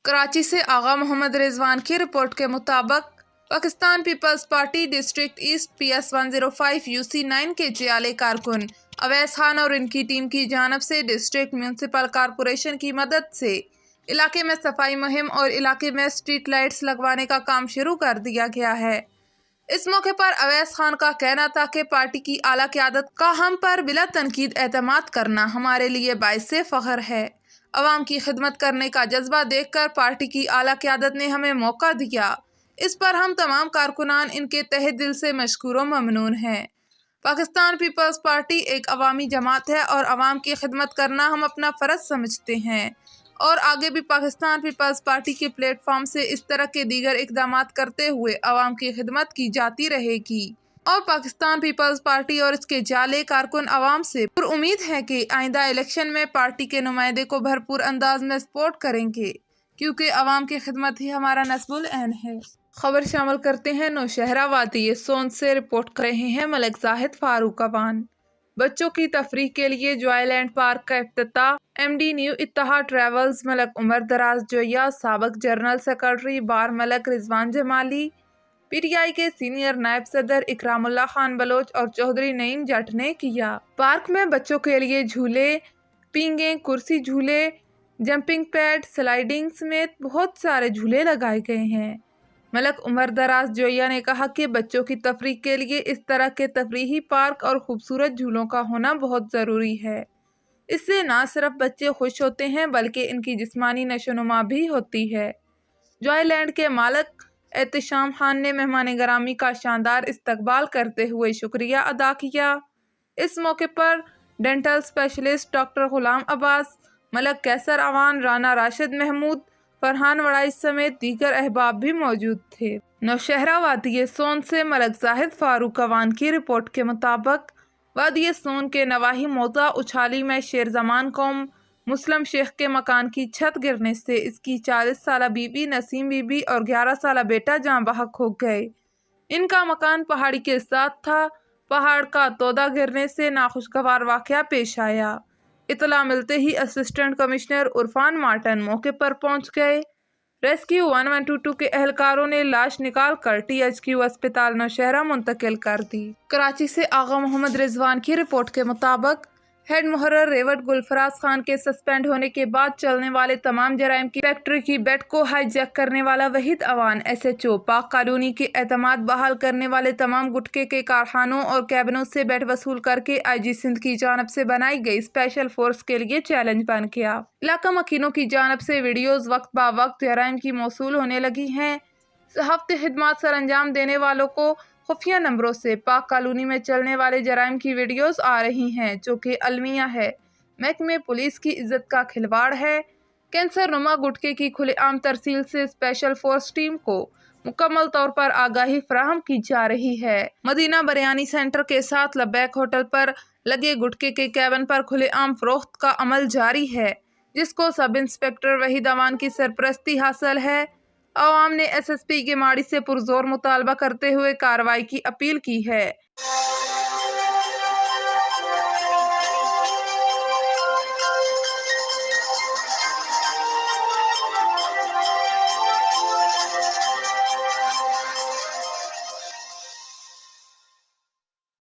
کراچی سے آغا محمد رضوان کی رپورٹ کے مطابق Pakistan Peoples Party district east PS 105 UC9 کے جعلی کارکن اویس خان اور ان کی ٹیم کی جانب سے ڈسٹرکٹ میونسپل کارپوریشن کی مدد سے علاقے میں صفائی مہم اور علاقے میں اسٹریٹ لائٹس لگوانے کا کام شروع کر دیا گیا ہے۔ اس موقع پر اویس خان کا کہنا تھا کہ پارٹی کی اعلیٰ قیادت کا ہم پر بلا تنقید اعتماد کرنا ہمارے لیے باعث فخر ہے۔ عوام کی خدمت کرنے کا جذبہ دیکھ کر پارٹی کی اعلیٰ قیادت نے ہمیں موقع دیا، اس پر ہم تمام کارکنان ان کے تہہ دل سے مشکور و ممنون ہیں۔ پاکستان پیپلز پارٹی ایک عوامی جماعت ہے اور عوام کی خدمت کرنا ہم اپنا فرض سمجھتے ہیں اور آگے بھی پاکستان پیپلز پارٹی کے پلیٹ فارم سے اس طرح کے دیگر اقدامات کرتے ہوئے عوام کی خدمت کی جاتی رہے گی اور پاکستان پیپلز پارٹی اور اس کے جعلی کارکن عوام سے پر امید ہے کہ آئندہ الیکشن میں پارٹی کے نمائندے کو بھرپور انداز میں سپورٹ کریں گے کیونکہ عوام کی خدمت ہی ہمارا نصب العین ہے۔ خبر شامل کرتے ہیں نوشہرہ وادی سوند سے، رپورٹ کر رہے ہیں ملک زاہد فاروق اوان۔ بچوں کی تفریح کے لیے جوائے لینڈ پارک کا افتتاح، MD نیو اتحاد ٹریولز ملک عمر دراز جویہ، سابق جنرل سیکرٹری بار ملک رضوان جمالی، PTI کے سینئر نائب صدر اکرام اللہ خان بلوچ اور چودھری نعیم جٹ نے کیا۔ پارک میں بچوں کے لیے جھولے، پینگیں، کرسی جھولے، جمپنگ پیڈ، سلائیڈنگ سمیت بہت سارے جھولے لگائے گئے ہیں۔ ملک عمر دراز جویہ نے کہا کہ بچوں کی تفریح کے لیے اس طرح کے تفریحی پارک اور خوبصورت جھولوں کا ہونا بہت ضروری ہے۔ اس سے نہ صرف بچے خوش ہوتے ہیں بلکہ ان کی جسمانی نشو و نما بھی ہوتی ہے۔ جوائے لینڈ کے مالک احتشام خان نے مہمان گرامی کا شاندار استقبال کرتے ہوئے شکریہ ادا کیا۔ اس موقع پر dental specialist doctor Ghulam Abbas, ملک کیسر اوان، رانا راشد محمود، فرحان وڑائی سمیت دیگر احباب بھی موجود تھے۔ نوشہرہ وادی سوند سے ملک زاہد فاروق اوان کی رپورٹ کے مطابق وادی سوند کے نواحی موضع اچھالی میں شیر زمان قوم مسلم شیخ کے مکان کی چھت گرنے سے اس کی 40 سالہ بیوی نسیم بی بی اور 11 سالہ بیٹا جاں بحق ہو گئے۔ ان کا مکان پہاڑی کے ساتھ تھا۔ پہاڑ کا تودہ گرنے سے ناخوشگوار واقعہ پیش آیا۔ اطلاع ملتے ہی اسسٹنٹ کمشنر عرفان مارٹن موقع پر پہنچ گئے۔ ریسکیو 1122 کے اہلکاروں نے لاش نکال کر THQ اسپتال نوشہرہ منتقل کر دی۔ کراچی سے آغا محمد رضوان کی رپورٹ کے مطابق ہیڈ محرر ریوٹ گلفراز خان کے سسپینڈ ہونے کے بعد چلنے والے تمام جرائم کی فیکٹری کی بیٹ کو ہائی جیک کرنے والا وحید اوان SHO پاک کالونی کے اعتماد بحال کرنے والے تمام گٹکے کے کارخانوں اور کیبنوں سے بیٹ وصول کر کے IG سندھ کی جانب سے بنائی گئی اسپیشل فورس کے لیے چیلنج بن گیا۔ علاقہ مکینوں کی جانب سے ویڈیوز وقت با وقت جرائم کی موصول ہونے لگی ہیں۔ صحافتی خدمات سر انجام دینے والوں کو خفیہ نمبروں سے پاک کالونی میں چلنے والے جرائم کی ویڈیوز آ رہی ہیں جو کہ المیہ ہے، محکمہ پولیس کی عزت کا کھلواڑ ہے۔ کینسر نما گٹکے کی کھلے عام ترسیل سے اسپیشل فورس ٹیم کو مکمل طور پر آگاہی فراہم کی جا رہی ہے۔ مدینہ بریانی سینٹر کے ساتھ لبیک ہوٹل پر لگے گٹکے کے کیبن پر کھلے عام فروخت کا عمل جاری ہے جس کو سب انسپکٹر وحید اوان کی سرپرستی حاصل ہے۔ عوام نے SSP گماڑی سے پرزور مطالبہ کرتے ہوئے کارروائی کی اپیل کی ہے۔